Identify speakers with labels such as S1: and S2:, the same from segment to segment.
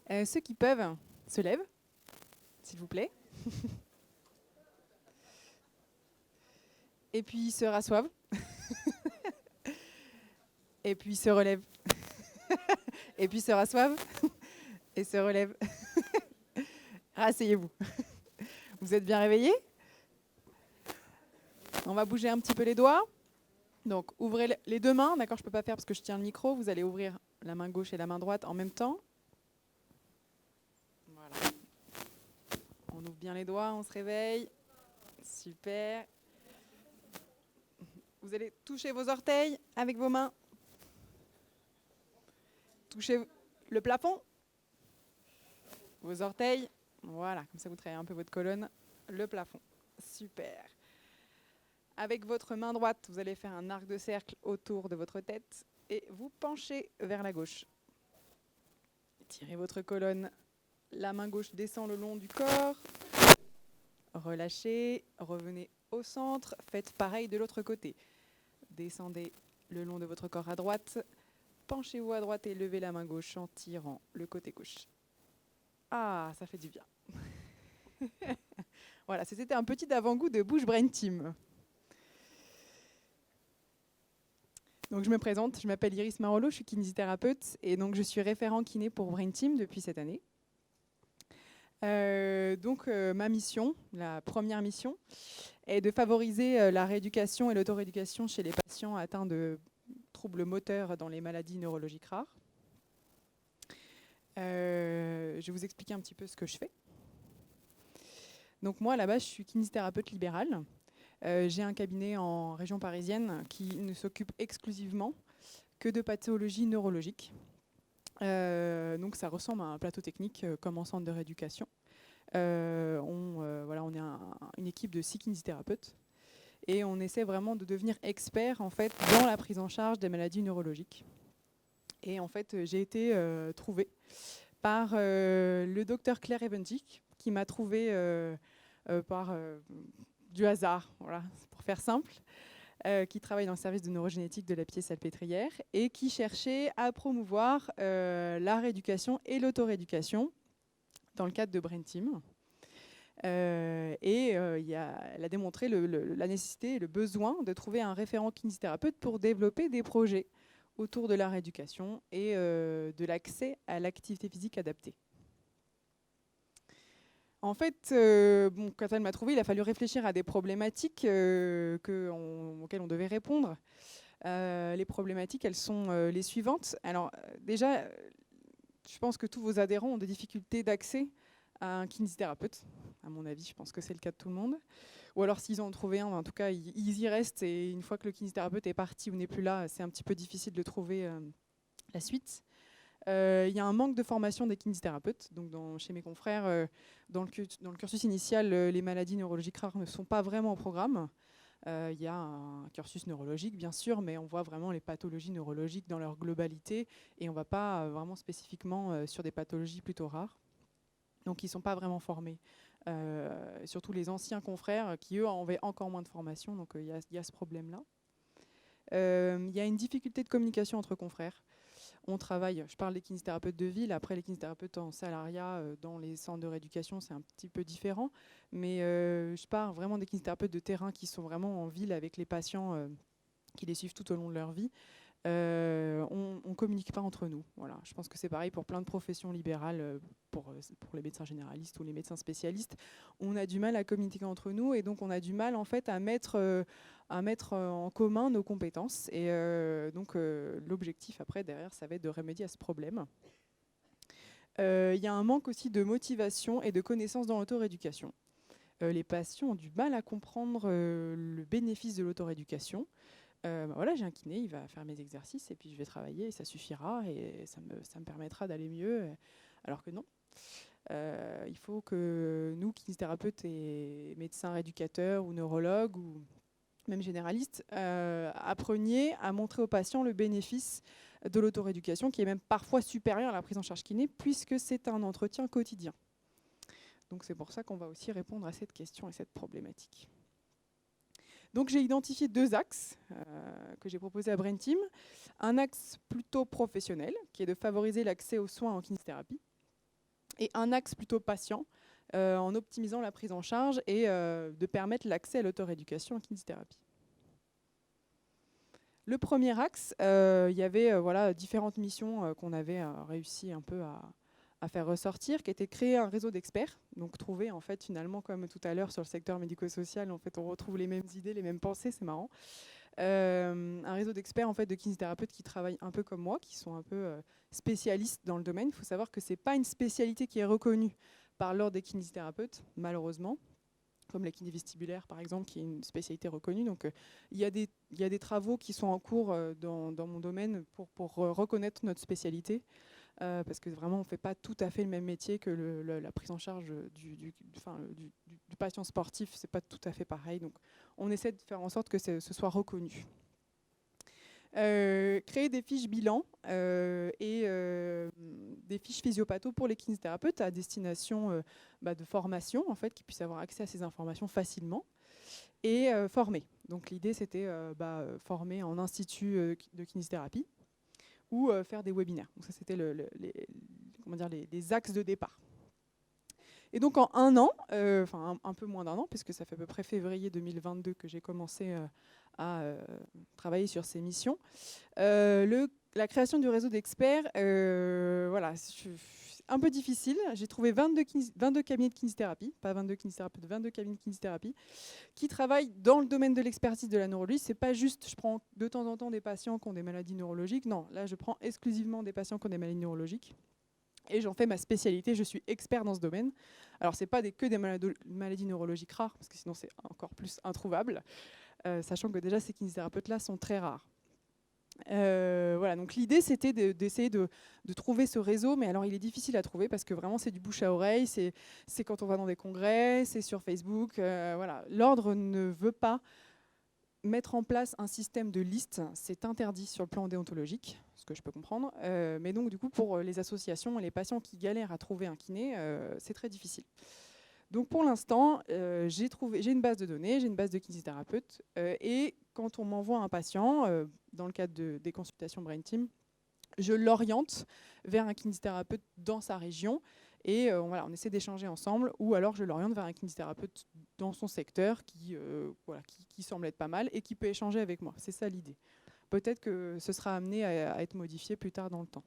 S1: Ceux qui peuvent se lèvent, s'il vous plaît. Et puis se rassoivent. Et puis se relèvent. Et puis se rassoivent. Et se relèvent. Rasseyez-vous. Vous êtes bien réveillés? On va bouger un petit peu les doigts. Donc ouvrez les deux mains. D'accord, je ne peux pas faire parce que je tiens le micro. Vous allez ouvrir la main gauche et la main droite en même temps. Voilà. On ouvre bien les doigts, on se réveille. Super. Vous allez toucher vos orteils avec vos mains. Touchez le plafond. Vos orteils. Voilà, comme ça vous travaillez un peu votre colonne. Le plafond. Super. Avec votre main droite, vous allez faire un arc de cercle autour de votre tête et vous penchez vers la gauche. Tirez votre colonne. La main gauche descend le long du corps. Relâchez. Revenez au centre. Faites pareil de l'autre côté. Descendez le long de votre corps à droite. Penchez-vous à droite et levez la main gauche en tirant le côté gauche. Ah, ça fait du bien. Voilà, c'était un petit avant-goût de Bouche Brain Team. Donc je me présente, je m'appelle Iris Marolo, je suis kinésithérapeute et donc je suis référent kiné pour Brain Team depuis cette année. Ma mission, la première mission, est de favoriser la rééducation et l'autorééducation chez les patients atteints de troubles moteurs dans les maladies neurologiques rares. Je vais vous expliquer un petit peu ce que je fais. Donc moi, à la base, je suis kinésithérapeute libérale. J'ai un cabinet en région parisienne qui ne s'occupe exclusivement que de pathologies neurologiques. Donc ça ressemble à un plateau technique comme en centre de rééducation. On est une équipe de 6 kinésithérapeutes et on essaie vraiment de devenir expert en fait, dans la prise en charge des maladies neurologiques. Et en fait, j'ai été trouvée par le docteur Claire Evendick qui m'a trouvée par du hasard, voilà, pour faire simple, qui travaille dans le service de neurogénétique de la Pitié-Salpêtrière et qui cherchait à promouvoir la rééducation et l'autorééducation dans le cadre de Brain Team. Elle a démontré la nécessité et le besoin de trouver un référent kinésithérapeute pour développer des projets autour de la rééducation et de l'accès à l'activité physique adaptée. En fait, quand elle m'a trouvé, il a fallu réfléchir à des problématiques auxquelles on devait répondre. Les problématiques, elles sont les suivantes. Alors déjà, je pense que tous vos adhérents ont des difficultés d'accès à un kinésithérapeute. À mon avis, je pense que c'est le cas de tout le monde. Ou alors s'ils en ont trouvé un, en tout cas, ils y restent. Et une fois que le kinésithérapeute est parti ou n'est plus là, c'est un petit peu difficile de trouver la suite. Il y a un manque de formation des kinésithérapeutes. Donc chez mes confrères, dans le cursus initial, les maladies neurologiques rares ne sont pas vraiment au programme. Il y a un cursus neurologique, bien sûr, mais on voit vraiment les pathologies neurologiques dans leur globalité et on ne va pas vraiment spécifiquement sur des pathologies plutôt rares. Donc ils ne sont pas vraiment formés. Surtout les anciens confrères qui, eux, avaient encore moins de formation. Donc il y a ce problème-là. Il y a une difficulté de communication entre confrères. On travaille, je parle des kinésithérapeutes de ville, après les kinésithérapeutes en salariat dans les centres de rééducation, c'est un petit peu différent. Mais je parle vraiment des kinésithérapeutes de terrain qui sont vraiment en ville avec les patients qui les suivent tout au long de leur vie. On ne communique pas entre nous. Voilà. Je pense que c'est pareil pour plein de professions libérales, pour les médecins généralistes ou les médecins spécialistes. On a du mal à communiquer entre nous et donc on a du mal en fait à mettre en commun nos compétences. Et l'objectif après derrière, ça va être de remédier à ce problème. Il y a un manque aussi de motivation et de connaissances dans l'autorééducation. Les patients ont du mal à comprendre le bénéfice de l'autorééducation. Voilà, j'ai un kiné, il va faire mes exercices et puis je vais travailler et ça suffira et ça me permettra d'aller mieux. Alors que non. Il faut que nous, kinésithérapeutes et médecins rééducateurs ou neurologues ou même généralistes, appreniez à montrer aux patients le bénéfice de l'autorééducation qui est même parfois supérieur à la prise en charge kiné puisque c'est un entretien quotidien. Donc c'est pour ça qu'on va aussi répondre à cette question et cette problématique. Donc j'ai identifié 2 axes que j'ai proposés à Brain Team. Un axe plutôt professionnel, qui est de favoriser l'accès aux soins en kinésithérapie. et un axe plutôt patient, en optimisant la prise en charge et de permettre l'accès à l'autorééducation en kinésithérapie. Le premier axe, il y avait voilà, différentes missions qu'on avait réussi un peu à faire ressortir, qui était créer un réseau d'experts, donc trouver en fait finalement comme tout à l'heure sur le secteur médico-social, en fait on retrouve les mêmes idées, les mêmes pensées, c'est marrant. Un réseau d'experts en fait de kinésithérapeutes qui travaillent un peu comme moi, qui sont un peu spécialistes dans le domaine. Il faut savoir que c'est pas une spécialité qui est reconnue par l'ordre des kinésithérapeutes, malheureusement, comme la kiné vestibulaire par exemple, qui est une spécialité reconnue. Donc il y a des travaux qui sont en cours dans mon domaine pour reconnaître notre spécialité, parce que vraiment on ne fait pas tout à fait le même métier que la prise en charge du patient sportif, c'est pas tout à fait pareil. Donc on essaie de faire en sorte que ce soit reconnu. Créer des fiches bilan et des fiches physiopatho pour les kinésithérapeutes à destination de formation, en fait, qui puissent avoir accès à ces informations facilement, et former. Donc l'idée c'était former en institut de kinésithérapie ou faire des webinaires. Donc ça c'était les axes de départ. Et donc en un an, un peu moins d'un an, puisque ça fait à peu près février 2022 que j'ai commencé à travailler sur ces missions. La création du réseau d'experts, voilà, c'est un peu difficile. J'ai trouvé 22 cabinets de kinésithérapie, pas 22 kinésithérapeutes, 22 cabinets de kinésithérapie, qui travaillent dans le domaine de l'expertise de la neurologie. C'est pas juste, je prends de temps en temps des patients qui ont des maladies neurologiques. Non, là, je prends exclusivement des patients qui ont des maladies neurologiques. Et j'en fais ma spécialité, je suis expert dans ce domaine. Alors, ce n'est pas que des maladies neurologiques rares, parce que sinon, c'est encore plus introuvable, sachant que déjà, ces kinésithérapeutes-là sont très rares. Voilà, donc l'idée, c'était d'essayer de trouver ce réseau, mais alors, il est difficile à trouver, parce que vraiment, c'est du bouche à oreille, c'est quand on va dans des congrès, c'est sur Facebook. Voilà. L'ordre ne veut pas mettre en place un système de liste, c'est interdit sur le plan déontologique, ce que je peux comprendre. Mais donc, du coup, pour les associations et les patients qui galèrent à trouver un kiné, c'est très difficile. Donc, pour l'instant, j'ai une base de données, j'ai une base de kinésithérapeutes. Et quand on m'envoie un patient, dans le cadre des consultations Brain Team, je l'oriente vers un kinésithérapeute dans sa région. Et voilà, on essaie d'échanger ensemble, ou alors je l'oriente vers un kinésithérapeute dans son secteur qui semble être pas mal et qui peut échanger avec moi. C'est ça l'idée. Peut-être que ce sera amené à être modifié plus tard dans le temps.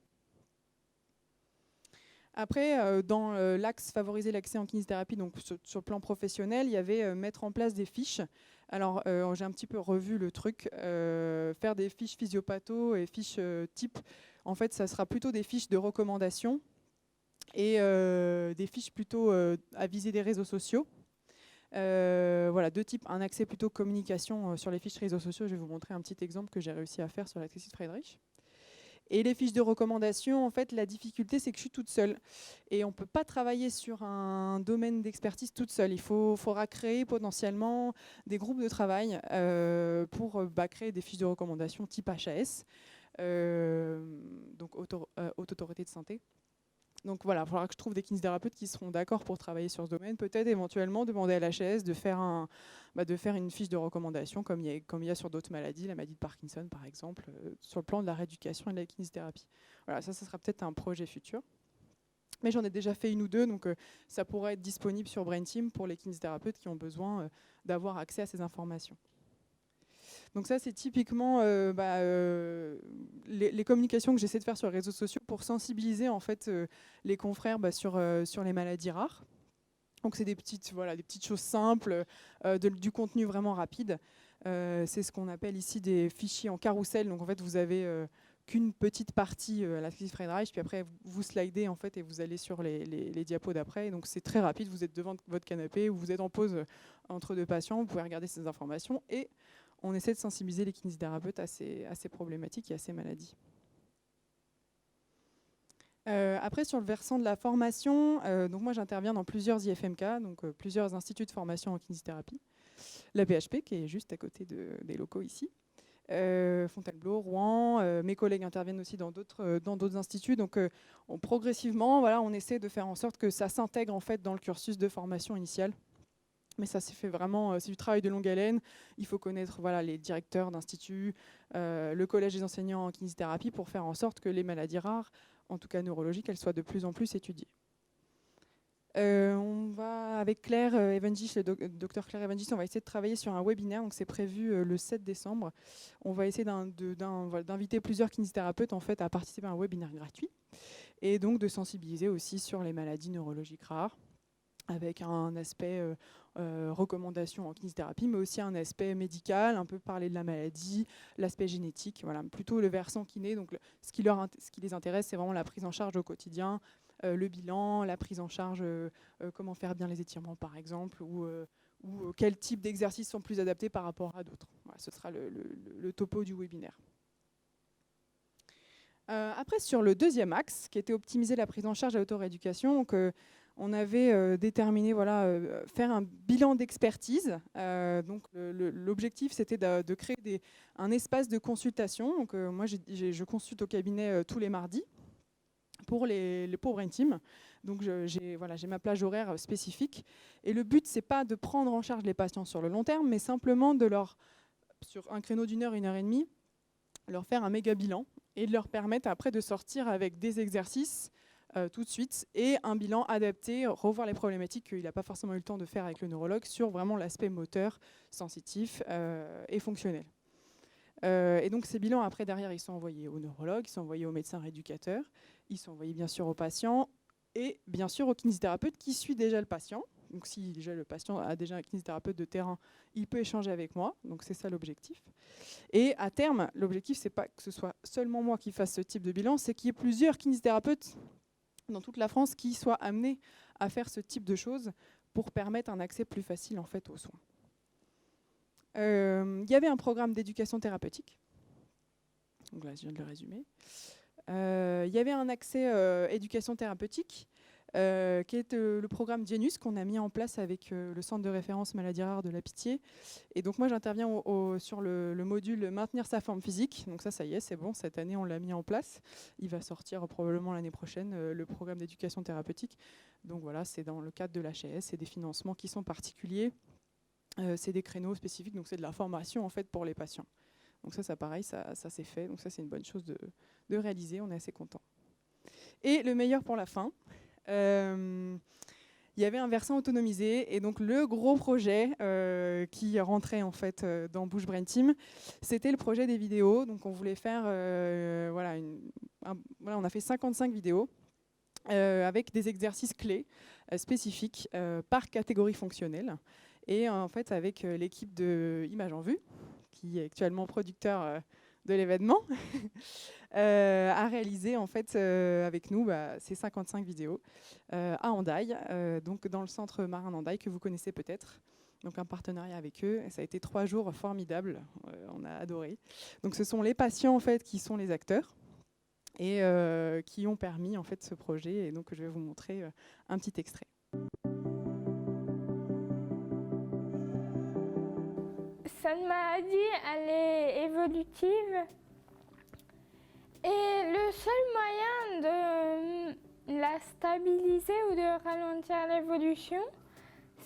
S1: Après, dans l'axe favoriser l'accès en kinésithérapie, donc sur le plan professionnel, il y avait mettre en place des fiches. Alors, j'ai un petit peu revu le truc. Faire des fiches physiopatho et fiches type, en fait, ça sera plutôt des fiches de recommandation et des fiches plutôt à viser des réseaux sociaux. Voilà, deux types. Un accès plutôt communication sur les fiches réseaux sociaux. Je vais vous montrer un petit exemple que j'ai réussi à faire sur la thèse de Friedrich. Et les fiches de recommandation, en fait, la difficulté, c'est que je suis toute seule. Et on ne peut pas travailler sur un domaine d'expertise toute seule. Il faudra créer potentiellement des groupes de travail pour créer des fiches de recommandation type HAS, donc Haute Autorité de Santé. Donc voilà, il faudra que je trouve des kinésithérapeutes qui seront d'accord pour travailler sur ce domaine. Peut-être éventuellement demander à l'HAS de faire une fiche de recommandation comme il y a sur d'autres maladies, la maladie de Parkinson par exemple, sur le plan de la rééducation et de la kinésithérapie. Voilà, ça sera peut-être un projet futur. Mais j'en ai déjà fait une ou deux, donc ça pourrait être disponible sur Brain Team pour les kinésithérapeutes qui ont besoin d'avoir accès à ces informations. Donc ça, c'est typiquement les communications que j'essaie de faire sur les réseaux sociaux pour sensibiliser en fait les confrères sur les maladies rares. Donc c'est des petites choses simples, du contenu vraiment rapide. C'est ce qu'on appelle ici des fichiers en carrousel. Donc en fait, vous avez qu'une petite partie à la thèse Friedrich, puis après vous slidez en fait et vous allez sur les diapos d'après. Donc c'est très rapide. Vous êtes devant votre canapé ou vous êtes en pause entre deux patients. Vous pouvez regarder ces informations et on essaie de sensibiliser les kinésithérapeutes à ces problématiques et à ces maladies. Après, sur le versant de la formation, donc moi j'interviens dans plusieurs IFMK, donc plusieurs instituts de formation en kinésithérapie. La PHP, qui est juste à côté des locaux ici. Fontainebleau, Rouen. Mes collègues interviennent aussi dans d'autres instituts. Donc progressivement, voilà, on essaie de faire en sorte que ça s'intègre en fait dans le cursus de formation initiale. Mais ça s'est fait vraiment, c'est du travail de longue haleine. Il faut connaître les directeurs d'instituts, le collège des enseignants en kinésithérapie pour faire en sorte que les maladies rares, en tout cas neurologiques, elles soient de plus en plus étudiées. On va, avec Claire Evangis, le docteur Claire Evangis, on va essayer de travailler sur un webinaire, donc c'est prévu le 7 décembre. On va essayer d'inviter plusieurs kinésithérapeutes en fait, à participer à un webinaire gratuit, et donc de sensibiliser aussi sur les maladies neurologiques rares, avec un aspect recommandation en kinésithérapie, mais aussi un aspect médical, un peu parler de la maladie, l'aspect génétique, voilà, plutôt le versant kiné. Donc ce qui les intéresse, c'est vraiment la prise en charge au quotidien, le bilan, la prise en charge, comment faire bien les étirements par exemple, ou quel type d'exercices sont plus adaptés par rapport à d'autres. Voilà, ce sera le topo du webinaire. Après, sur le deuxième axe, qui était optimiser la prise en charge à l'auto-rééducation, donc, on avait déterminé faire un bilan d'expertise. Donc l'objectif, c'était de créer un espace de consultation. Donc, moi, je consulte au cabinet tous les mardis pour les Brain Team. Donc j'ai ma plage horaire spécifique. Et le but, c'est pas de prendre en charge les patients sur le long terme, mais simplement de sur un créneau d'1 heure, 1 heure et demie, leur faire un méga bilan et de leur permettre après de sortir avec des exercices tout de suite et un bilan adapté, revoir les problématiques qu'il n'a pas forcément eu le temps de faire avec le neurologue sur vraiment l'aspect moteur, sensitif et fonctionnel. Et donc ces bilans, après, derrière, ils sont envoyés au neurologue, ils sont envoyés au médecin rééducateur, ils sont envoyés bien sûr aux patients et bien sûr au kinésithérapeute qui suit déjà le patient. Donc si déjà le patient a déjà un kinésithérapeute de terrain, il peut échanger avec moi. Donc c'est ça l'objectif. Et à terme, l'objectif, c'est pas que ce soit seulement moi qui fasse ce type de bilan, c'est qu'il y ait plusieurs kinésithérapeutes dans toute la France qui soient amenés à faire ce type de choses pour permettre un accès plus facile en fait aux soins. Il y avait un programme d'éducation thérapeutique. Donc là, je viens de le résumer. Il y avait un accès éducation thérapeutique qui est le programme Genius qu'on a mis en place avec le centre de référence maladies rares de la Pitié. Et donc moi j'interviens sur le module maintenir sa forme physique. Donc ça y est, c'est bon, cette année on l'a mis en place. Il va sortir probablement l'année prochaine le programme d'éducation thérapeutique. Donc voilà, c'est dans le cadre de l'HAS, c'est des financements qui sont particuliers. C'est des créneaux spécifiques, donc c'est de la formation en fait pour les patients. Donc ça pareil, ça s'est fait. Donc ça c'est une bonne chose de réaliser, on est assez content. Et le meilleur pour la fin. Il y avait un versant autonomisé et donc le gros projet qui rentrait en fait dans Bouche Brain Team, c'était le projet des vidéos. Donc on voulait faire, on a fait 55 vidéos avec des exercices clés spécifiques par catégorie fonctionnelle et en fait avec l'équipe de Images en Vue qui est actuellement producteur de l'événement. A réalisé en fait avec nous ces 55 vidéos à Hendaye, donc dans le centre marin d'Hendaye que vous connaissez peut-être. Donc un partenariat avec eux. Et ça a été 3 jours formidables, on a adoré. Donc ce sont les patients en fait qui sont les acteurs et qui ont permis en fait ce projet. Et donc je vais vous montrer un petit extrait.
S2: Cette maladie, elle est évolutive. Et le seul moyen de la stabiliser ou de ralentir l'évolution,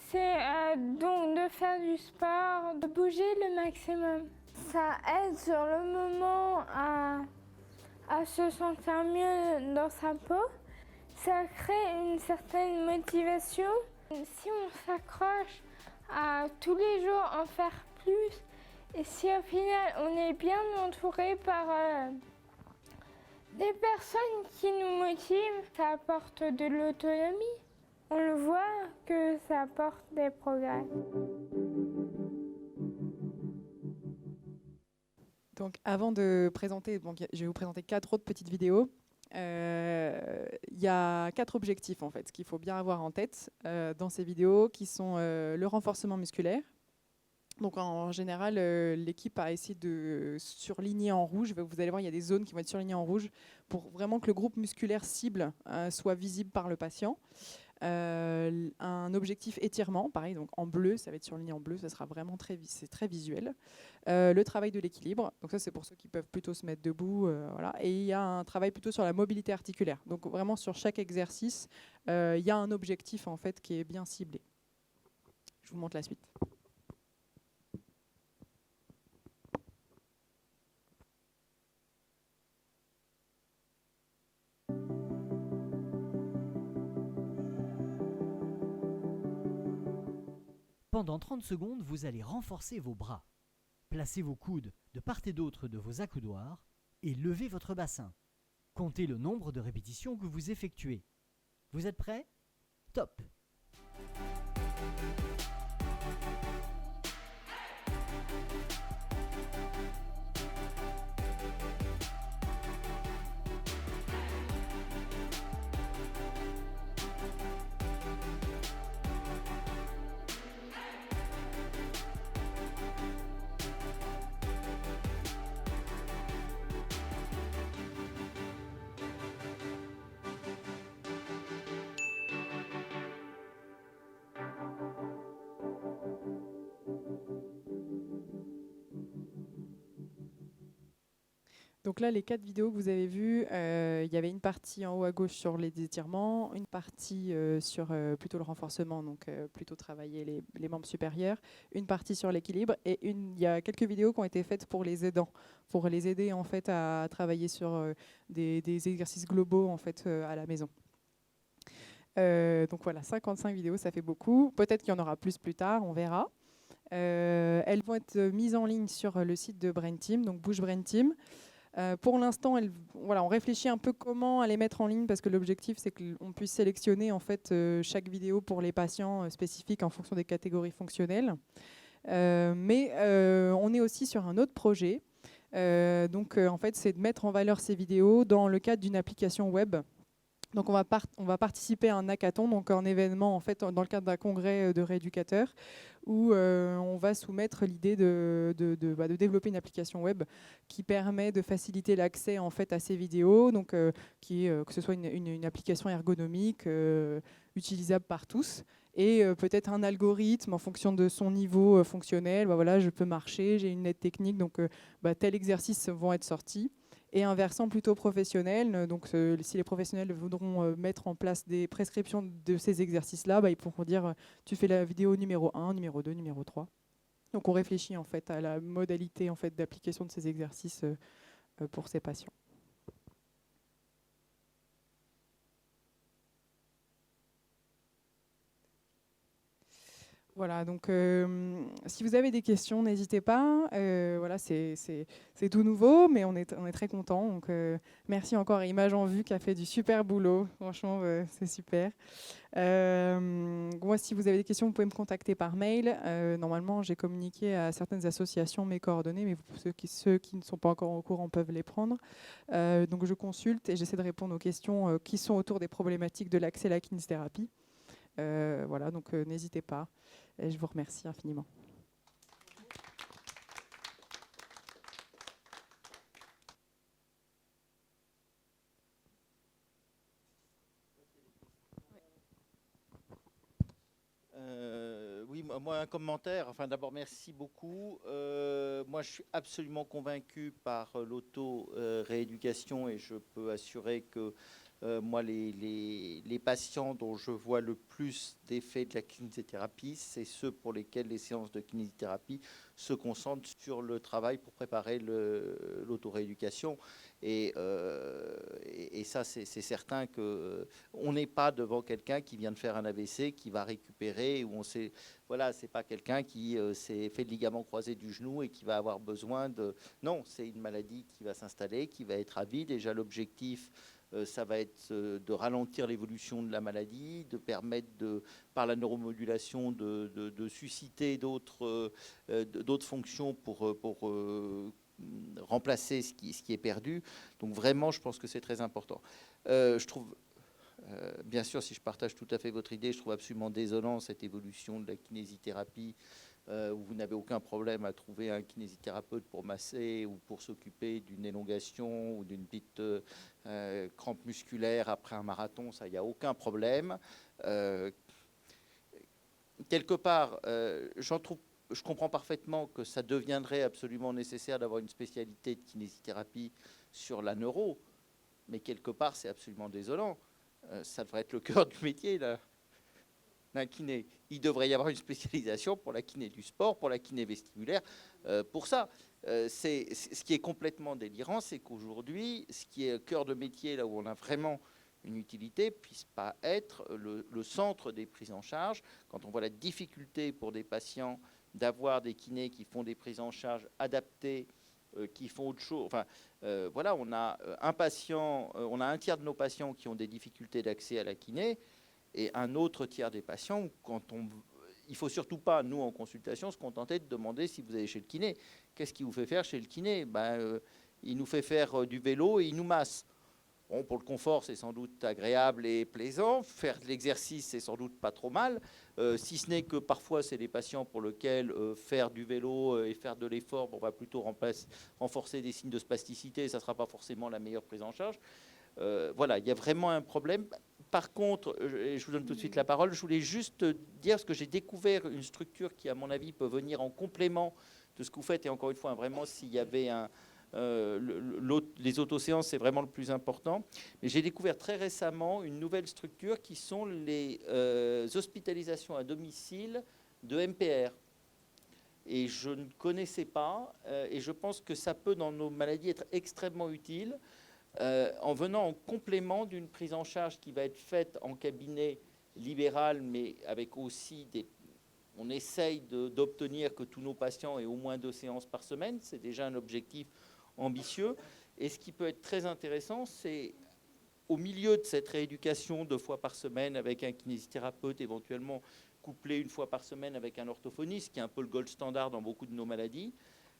S2: c'est donc de faire du sport, de bouger le maximum. Ça aide sur le moment à se sentir mieux dans sa peau. Ça crée une certaine motivation. Si on s'accroche à tous les jours en faire plus, et si au final on est bien entouré par des personnes qui nous motivent, ça apporte de l'autonomie. On le voit que ça apporte des progrès.
S1: Donc avant de présenter, je vais vous présenter 4 autres petites vidéos. Il y a 4 objectifs en fait, ce qu'il faut bien avoir en tête dans ces vidéos, qui sont le renforcement musculaire. Donc en général, l'équipe a essayé de surligner en rouge. Vous allez voir, il y a des zones qui vont être surlignées en rouge pour vraiment que le groupe musculaire cible soit visible par le patient. Un objectif étirement, pareil, donc en bleu, ça va être surligné en bleu, ça sera vraiment c'est très visuel. Le travail de l'équilibre, donc ça c'est pour ceux qui peuvent plutôt se mettre debout, voilà. Et il y a un travail plutôt sur la mobilité articulaire. Donc vraiment sur chaque exercice, il y a un objectif en fait qui est bien ciblé. Je vous montre la suite.
S3: Pendant 30 secondes, vous allez renforcer vos bras. Placez vos coudes de part et d'autre de vos accoudoirs et levez votre bassin. Comptez le nombre de répétitions que vous effectuez. Vous êtes prêts? Top!
S1: Donc là, les 4 vidéos que vous avez vues, il y avait une partie en haut à gauche sur les étirements, une partie sur plutôt le renforcement, donc plutôt travailler les membres supérieurs, une partie sur l'équilibre, et il y a quelques vidéos qui ont été faites pour les aidants, pour les aider en fait à travailler sur des exercices globaux en fait à la maison. Donc voilà, 55 vidéos, ça fait beaucoup. Peut-être qu'il y en aura plus tard, on verra. Elles vont être mises en ligne sur le site de Brain Team, donc Bouge Brain Team. Pour l'instant, on réfléchit un peu comment les mettre en ligne parce que l'objectif, c'est qu'on puisse sélectionner en fait, chaque vidéo pour les patients spécifiques en fonction des catégories fonctionnelles. Mais on est aussi sur un autre projet. En fait, c'est de mettre en valeur ces vidéos dans le cadre d'une application web. Donc on va participer à un hackathon, donc un événement en fait, dans le cadre d'un congrès de rééducateurs où on va soumettre l'idée de développer une application web qui permet de faciliter l'accès en fait, à ces vidéos, donc, que ce soit une application ergonomique utilisable par tous et peut-être un algorithme en fonction de son niveau fonctionnel. Voilà, je peux marcher, j'ai une aide technique, donc tel exercice vont être sortis. Et un versant plutôt professionnel. Donc, si les professionnels voudront mettre en place des prescriptions de ces exercices-là, ils pourront dire tu fais la vidéo numéro 1, numéro 2, numéro 3. Donc, on réfléchit en fait à la modalité en fait, d'application de ces exercices pour ces patients. Voilà, donc si vous avez des questions, n'hésitez pas. Voilà, c'est tout nouveau, mais on est très contents. Donc merci encore à Image en Vue qui a fait du super boulot. Franchement, c'est super. Moi, si vous avez des questions, vous pouvez me contacter par mail. Normalement, j'ai communiqué à certaines associations mes coordonnées, mais ceux qui ne sont pas encore au courant peuvent les prendre. Donc je consulte et j'essaie de répondre aux questions qui sont autour des problématiques de l'accès à la kinésithérapie. Voilà, donc n'hésitez pas. Et je vous remercie infiniment.
S4: Oui, moi un commentaire. Enfin, d'abord, merci beaucoup. Moi, je suis absolument convaincu par l'auto-rééducation et je peux assurer que moi, les patients dont je vois le plus d'effets de la kinésithérapie, c'est ceux pour lesquels les séances de kinésithérapie se concentrent sur le travail pour préparer l'auto-rééducation. Et ça, c'est certain qu'on n'est pas devant quelqu'un qui vient de faire un AVC, qui va récupérer, où on sait, voilà, c'est pas quelqu'un qui s'est fait le ligament croisé du genou et qui va avoir besoin de... Non, c'est une maladie qui va s'installer, qui va être à vie. Déjà, l'objectif, ça va être de ralentir l'évolution de la maladie, de permettre, par la neuromodulation, de susciter d'autres fonctions pour remplacer ce qui est perdu. Donc vraiment, je pense que c'est très important. Je trouve, bien sûr, si je partage tout à fait votre idée, je trouve absolument désolant cette évolution de la kinésithérapie où vous n'avez aucun problème à trouver un kinésithérapeute pour masser ou pour s'occuper d'une élongation ou d'une petite crampe musculaire après un marathon. Ça, il n'y a aucun problème. Quelque part, je comprends parfaitement que ça deviendrait absolument nécessaire d'avoir une spécialité de kinésithérapie sur la neuro, mais quelque part, c'est absolument désolant. Ça devrait être le cœur du métier d'un kiné. Il devrait y avoir une spécialisation pour la kiné du sport, pour la kiné vestibulaire, pour ça. Ce qui est complètement délirant, c'est qu'aujourd'hui, ce qui est le cœur de métier, là où on a vraiment une utilité, puisse pas être le centre des prises en charge. Quand on voit la difficulté pour des patients d'avoir des kinés qui font des prises en charge adaptées, qui font autre chose. Enfin, voilà, on a on a un tiers de nos patients qui ont des difficultés d'accès à la kiné, et un autre tiers des patients, il faut surtout pas, nous, en consultation, se contenter de demander si vous allez chez le kiné. Qu'est-ce qui vous fait faire chez le kiné? Il nous fait faire du vélo et il nous masse. Bon, pour le confort, c'est sans doute agréable et plaisant. Faire de l'exercice, c'est sans doute pas trop mal. Si ce n'est que parfois, c'est des patients pour lesquels faire du vélo et faire de l'effort, on va plutôt renforcer des signes de spasticité, et ça ne sera pas forcément la meilleure prise en charge. Voilà, il y a vraiment un problème. Par contre, et je vous donne tout de suite la parole, je voulais juste dire, parce que j'ai découvert une structure qui, à mon avis, peut venir en complément de ce que vous faites. Et encore une fois, vraiment, s'il y avait les autoséances, c'est vraiment le plus important. Mais j'ai découvert très récemment une nouvelle structure qui sont les hospitalisations à domicile de MPR. Et je ne connaissais pas, et je pense que ça peut, dans nos maladies, être extrêmement utile, en venant en complément d'une prise en charge qui va être faite en cabinet libéral, mais avec aussi on essaye d'obtenir que tous nos patients aient au moins 2 séances par semaine. C'est déjà un objectif ambitieux. Et ce qui peut être très intéressant, c'est au milieu de cette rééducation 2 fois par semaine avec un kinésithérapeute, éventuellement couplé 1 fois par semaine avec un orthophoniste, qui est un peu le gold standard dans beaucoup de nos maladies,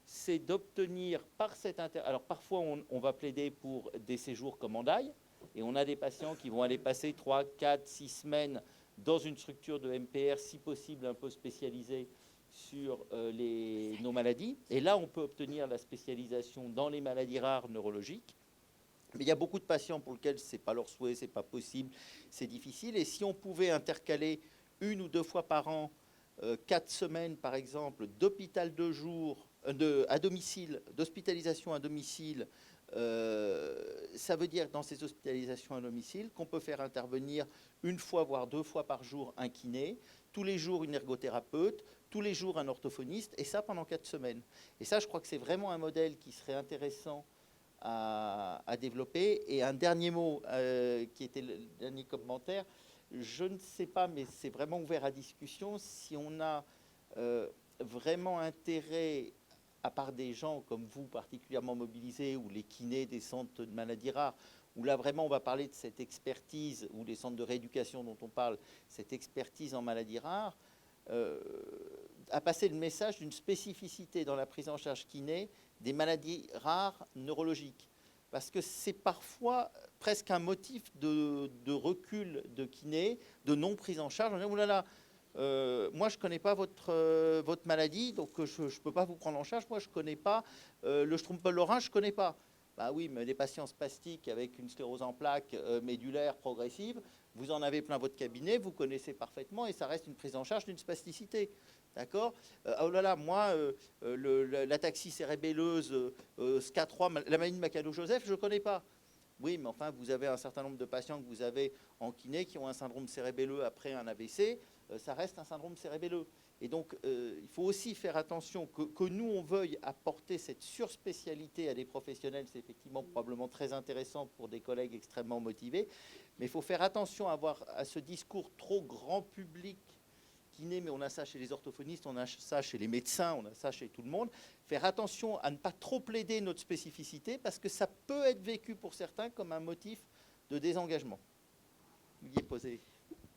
S4: c'est d'obtenir par cette Alors parfois, on va plaider pour des séjours comme Hendaye, et on a des patients qui vont aller passer 3, 4, 6 semaines dans une structure de MPR, si possible un peu spécialisée sur nos maladies. Et là, on peut obtenir la spécialisation dans les maladies rares neurologiques. Mais il y a beaucoup de patients pour lesquels ce n'est pas leur souhait, ce n'est pas possible, c'est difficile. Et si on pouvait intercaler 1 ou 2 fois par an, 4 semaines par exemple, d'hôpital de jour, à domicile, d'hospitalisation à domicile, ça veut dire dans ces hospitalisations à domicile qu'on peut faire intervenir 1 fois, voire 2 fois par jour un kiné, tous les jours une ergothérapeute, tous les jours un orthophoniste, et ça pendant 4 semaines. Et ça, je crois que c'est vraiment un modèle qui serait intéressant à développer. Et un dernier mot, qui était le dernier commentaire, je ne sais pas, mais c'est vraiment ouvert à discussion, si on a vraiment intérêt, à part des gens comme vous particulièrement mobilisés, ou les kinés des centres de maladies rares, où là vraiment on va parler de cette expertise, ou les centres de rééducation dont on parle, cette expertise en maladies rares, à passer le message d'une spécificité dans la prise en charge kiné des maladies rares neurologiques. Parce que c'est parfois presque un motif de recul de kiné, de non-prise en charge. On dit, oh là là, moi je ne connais pas votre maladie, donc je ne peux pas vous prendre en charge. Moi je ne connais pas le Strombel-Lorrain, je ne connais pas. Bah oui, mais des patients spastiques avec une sclérose en plaques médulaire progressive, vous en avez plein votre cabinet, vous connaissez parfaitement, et ça reste une prise en charge d'une spasticité. D'accord? Oh là là, moi, l'ataxie cérébelleuse, SCA3, la maladie de Macado-Joseph, je ne connais pas. Oui, mais enfin, vous avez un certain nombre de patients que vous avez en kiné qui ont un syndrome cérébelleux après un AVC, ça reste un syndrome cérébelleux. Et donc, il faut aussi faire attention que nous, on veuille apporter cette surspécialité à des professionnels. C'est effectivement probablement très intéressant pour des collègues extrêmement motivés. Mais il faut faire attention à ce discours trop grand public kiné, mais on a ça chez les orthophonistes, on a ça chez les médecins, on a ça chez tout le monde. Faire attention à ne pas trop plaider notre spécificité, parce que ça peut être vécu pour certains comme un motif de désengagement. Vous y posé.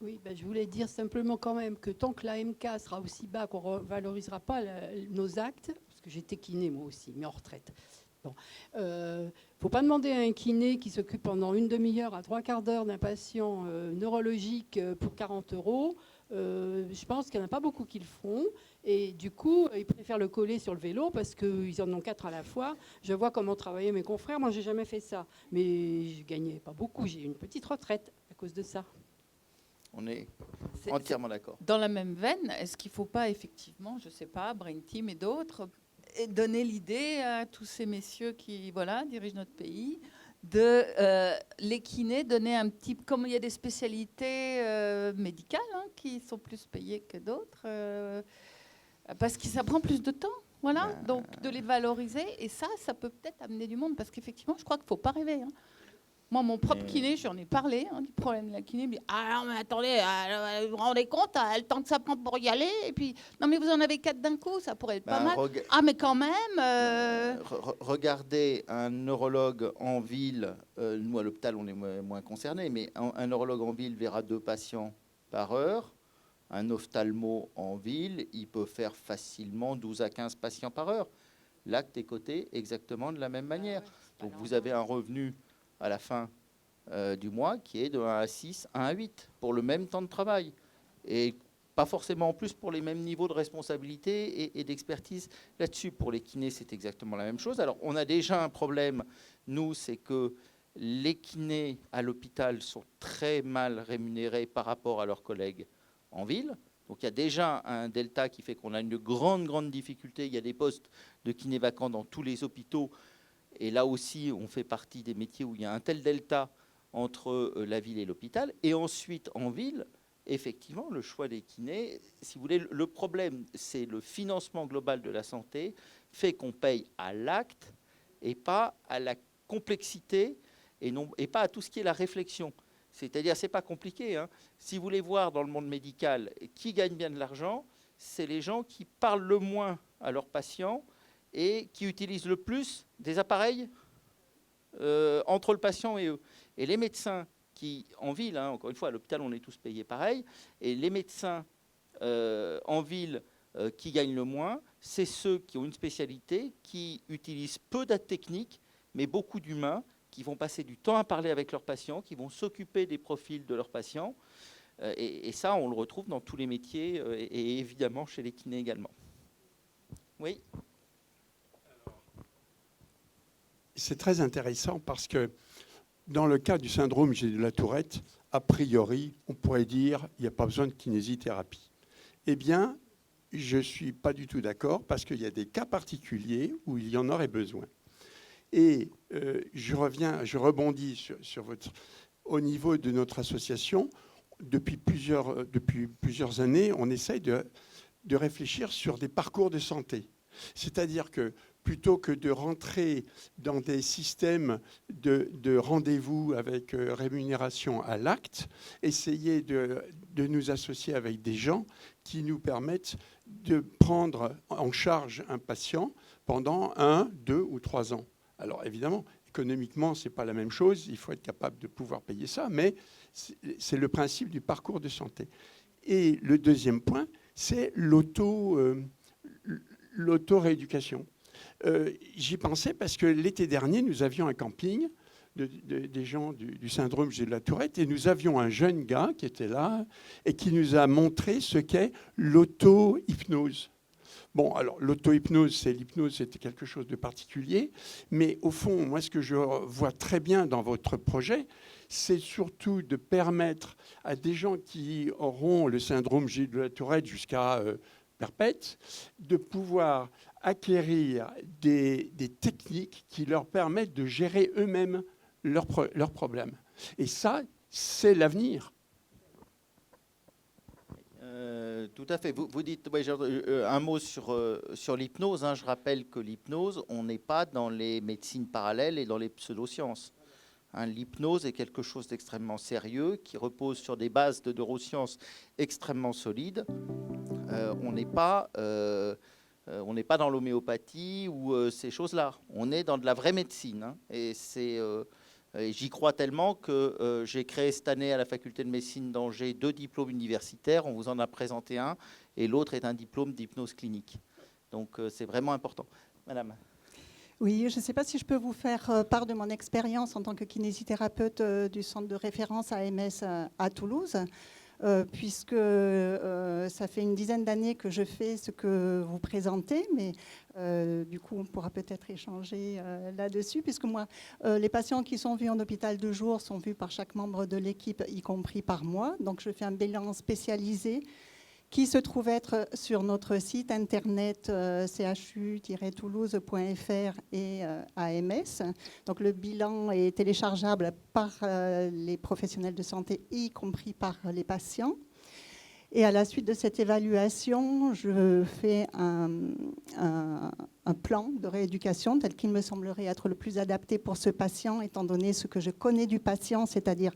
S5: Oui, je voulais dire simplement quand même que tant que l'AMK sera aussi bas qu'on ne revalorisera pas nos actes, parce que j'étais kiné moi aussi, mais en retraite. Bon, faut pas demander à un kiné qui s'occupe pendant une demi-heure à 3/4 d'heure d'un patient neurologique pour 40 €. Je pense qu'il n'y en a pas beaucoup qui le feront. Et du coup, ils préfèrent le coller sur le vélo parce qu'ils en ont 4 à la fois. Je vois comment travaillaient mes confrères. Moi, j'ai jamais fait ça. Mais je gagnais pas beaucoup. J'ai eu une petite retraite à cause de ça.
S4: On est entièrement d'accord.
S6: Dans la même veine, est-ce qu'il ne faut pas effectivement, je ne sais pas, Brain Team et d'autres, donner l'idée à tous ces messieurs qui dirigent notre pays, de les kinés, donner un petit... Comme il y a des spécialités médicales qui sont plus payées que d'autres, parce que ça prend plus de temps. Voilà, donc de les valoriser. Et ça peut peut-être amener du monde, parce qu'effectivement, je crois qu'il ne faut pas rêver. Moi, mon propre kiné, j'en ai parlé du problème de la kiné. Il me dit, ah non, mais attendez, vous vous rendez compte, le temps que ça prend pour y aller. Et puis, non, mais vous en avez 4 d'un coup, ça pourrait être pas mal. Ah, mais quand même.
S4: Regardez un neurologue en ville. Nous, à l'hôpital, on est moins concernés, mais un neurologue en ville verra 2 patients par heure. Un ophtalmo en ville, il peut faire facilement 12 à 15 patients par heure. L'acte est coté exactement de la même manière. Donc, vous avez un revenu à la fin du mois qui est de 1 à 6, 1 à 8 pour le même temps de travail. Et pas forcément en plus pour les mêmes niveaux de responsabilité et d'expertise là-dessus. Pour les kinés, c'est exactement la même chose. Alors, on a déjà un problème, nous, c'est que les kinés à l'hôpital sont très mal rémunérés par rapport à leurs collègues en ville. Donc, il y a déjà un delta qui fait qu'on a une grande difficulté. Il y a des postes de kinés vacants dans tous les hôpitaux. Et là aussi, on fait partie des métiers où il y a un tel delta entre la ville et l'hôpital. Et ensuite, en ville, effectivement, le choix des kinés, si vous voulez, le problème, c'est le financement global de la santé fait qu'on paye à l'acte et pas à la complexité et pas à tout ce qui est la réflexion. C'est-à-dire, c'est pas compliqué, hein. Si vous voulez voir dans le monde médical qui gagne bien de l'argent, c'est les gens qui parlent le moins à leurs patients et qui utilisent le plus des appareils entre le patient et eux. Et les médecins qui, en ville, hein, encore une fois, à l'hôpital, on est tous payés pareil, et les médecins en ville qui gagnent le moins, c'est ceux qui ont une spécialité, qui utilisent peu d'actes techniques, mais beaucoup d'humains, qui vont passer du temps à parler avec leurs patients, qui vont s'occuper des profils de leurs patients. Et ça, on le retrouve dans tous les métiers et évidemment chez les kinés également. Oui.
S7: C'est très intéressant parce que dans le cas du syndrome de la Tourette, a priori, on pourrait dire qu'il n'y a pas besoin de kinésithérapie. Eh bien, je ne suis pas du tout d'accord parce qu'il y a des cas particuliers où il y en aurait besoin. Et je rebondis sur votre... Au niveau de notre association, depuis plusieurs années, on essaye de réfléchir sur des parcours de santé. C'est-à-dire que plutôt que de rentrer dans des systèmes de rendez-vous avec rémunération à l'acte, essayer de nous associer avec des gens qui nous permettent de prendre en charge un patient pendant 1, 2 ou 3 ans. Alors évidemment, économiquement, ce n'est pas la même chose, il faut être capable de pouvoir payer ça, mais c'est le principe du parcours de santé. Et le deuxième point, c'est l'auto-rééducation. J'y pensais parce que l'été dernier, nous avions un camping des gens du syndrome de la Tourette et nous avions un jeune gars qui était là et qui nous a montré ce qu'est l'auto-hypnose. Bon, alors l'auto-hypnose, c'était quelque chose de particulier, mais au fond, moi, ce que je vois très bien dans votre projet, c'est surtout de permettre à des gens qui auront le syndrome de la Tourette jusqu'à perpète, de pouvoir acquérir des techniques qui leur permettent de gérer eux-mêmes leurs problèmes. Et ça, c'est l'avenir.
S4: Tout à fait. Vous dites un mot sur l'hypnose. Hein. Je rappelle que l'hypnose, on n'est pas dans les médecines parallèles et dans les pseudosciences. Hein, l'hypnose est quelque chose d'extrêmement sérieux qui repose sur des bases de neurosciences extrêmement solides. On n'est pas dans l'homéopathie ou ces choses-là. On est dans de la vraie médecine. Hein, et j'y crois tellement que j'ai créé cette année à la faculté de médecine d'Angers 2 diplômes universitaires. On vous en a présenté un et l'autre est un diplôme d'hypnose clinique. Donc c'est vraiment important. Madame.
S8: Oui, je ne sais pas si je peux vous faire part de mon expérience en tant que kinésithérapeute du centre de référence AMS à Toulouse. Puisque ça fait une dizaine d'années que je fais ce que vous présentez, mais du coup, on pourra peut-être échanger là-dessus, puisque moi, les patients qui sont vus en hôpital de jour sont vus par chaque membre de l'équipe, y compris par moi. Donc, je fais un bilan spécialisé qui se trouve être sur notre site internet chu-toulouse.fr et AMS. Donc le bilan est téléchargeable par les professionnels de santé, y compris par les patients. Et à la suite de cette évaluation, je fais un un plan de rééducation tel qu'il me semblerait être le plus adapté pour ce patient, étant donné ce que je connais du patient, c'est-à-dire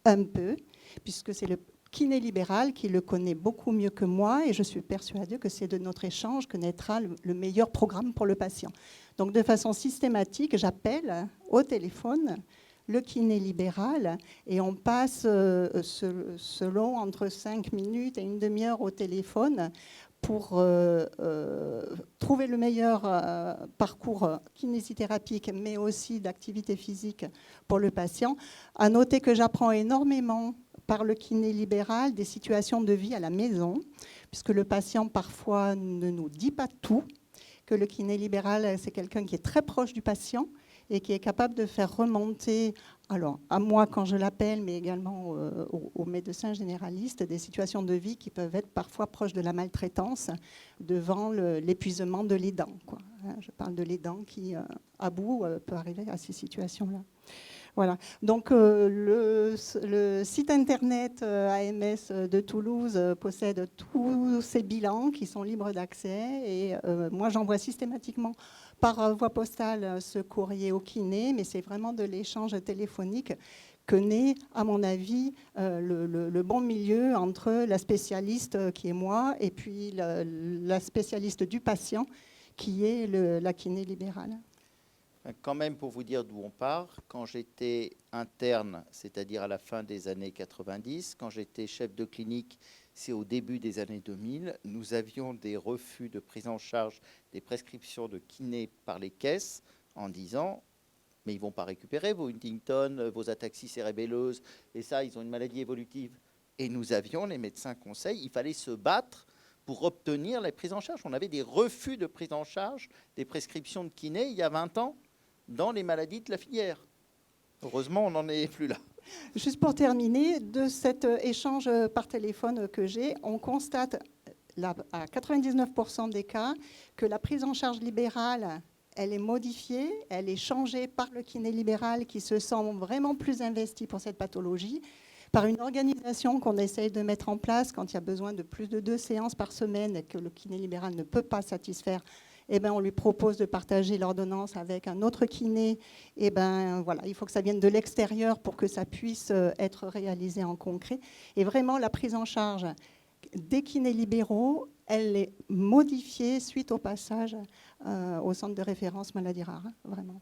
S8: un peu, puisque c'est le kiné libéral qui le connaît beaucoup mieux que moi, et je suis persuadée que c'est de notre échange que naîtra le meilleur programme pour le patient. Donc de façon systématique, j'appelle au téléphone le kiné libéral, et on passe selon entre 5 minutes et une demi-heure au téléphone pour trouver le meilleur parcours kinésithérapique, mais aussi d'activité physique pour le patient. À noter que j'apprends énormément par le kiné libéral des situations de vie à la maison, puisque le patient parfois ne nous dit pas tout, que le kiné libéral, c'est quelqu'un qui est très proche du patient et qui est capable de faire remonter, alors à moi quand je l'appelle, mais également aux médecins généralistes, des situations de vie qui peuvent être parfois proches de la maltraitance devant l'épuisement de l'aidant, quoi. Je parle de l'aidant qui, à bout, peut arriver à ces situations-là. Voilà. Donc le site internet AMS de Toulouse possède tous ces bilans qui sont libres d'accès, et moi j'envoie systématiquement par voie postale ce courrier au kiné, mais c'est vraiment de l'échange téléphonique que naît, à mon avis, le bon milieu entre la spécialiste qui est moi et puis la spécialiste du patient qui est la kiné libérale.
S4: Quand même, pour vous dire d'où on part, quand j'étais interne, c'est-à-dire à la fin des années 90, quand j'étais chef de clinique, c'est au début des années 2000, nous avions des refus de prise en charge des prescriptions de kiné par les caisses en disant « mais ils ne vont pas récupérer vos Huntington, vos ataxies cérébelleuses, et ça, ils ont une maladie évolutive ». Et nous avions les médecins conseils, il fallait se battre pour obtenir les prises en charge. On avait des refus de prise en charge des prescriptions de kiné il y a 20 ans dans les maladies de la filière. Heureusement, on n'en est plus là.
S8: Juste pour terminer, de cet échange par téléphone que j'ai, on constate à 99% des cas que la prise en charge libérale, elle est modifiée, elle est changée par le kiné libéral qui se sent vraiment plus investi pour cette pathologie, par une organisation qu'on essaye de mettre en place quand il y a besoin de plus de 2 séances par semaine et que le kiné libéral ne peut pas satisfaire. Eh ben, on lui propose de partager l'ordonnance avec un autre kiné. Eh ben, voilà, il faut que ça vienne de l'extérieur pour que ça puisse être réalisé en concret. Et vraiment, la prise en charge des kinés libéraux, elle est modifiée suite au passage au centre de référence maladies rares, vraiment.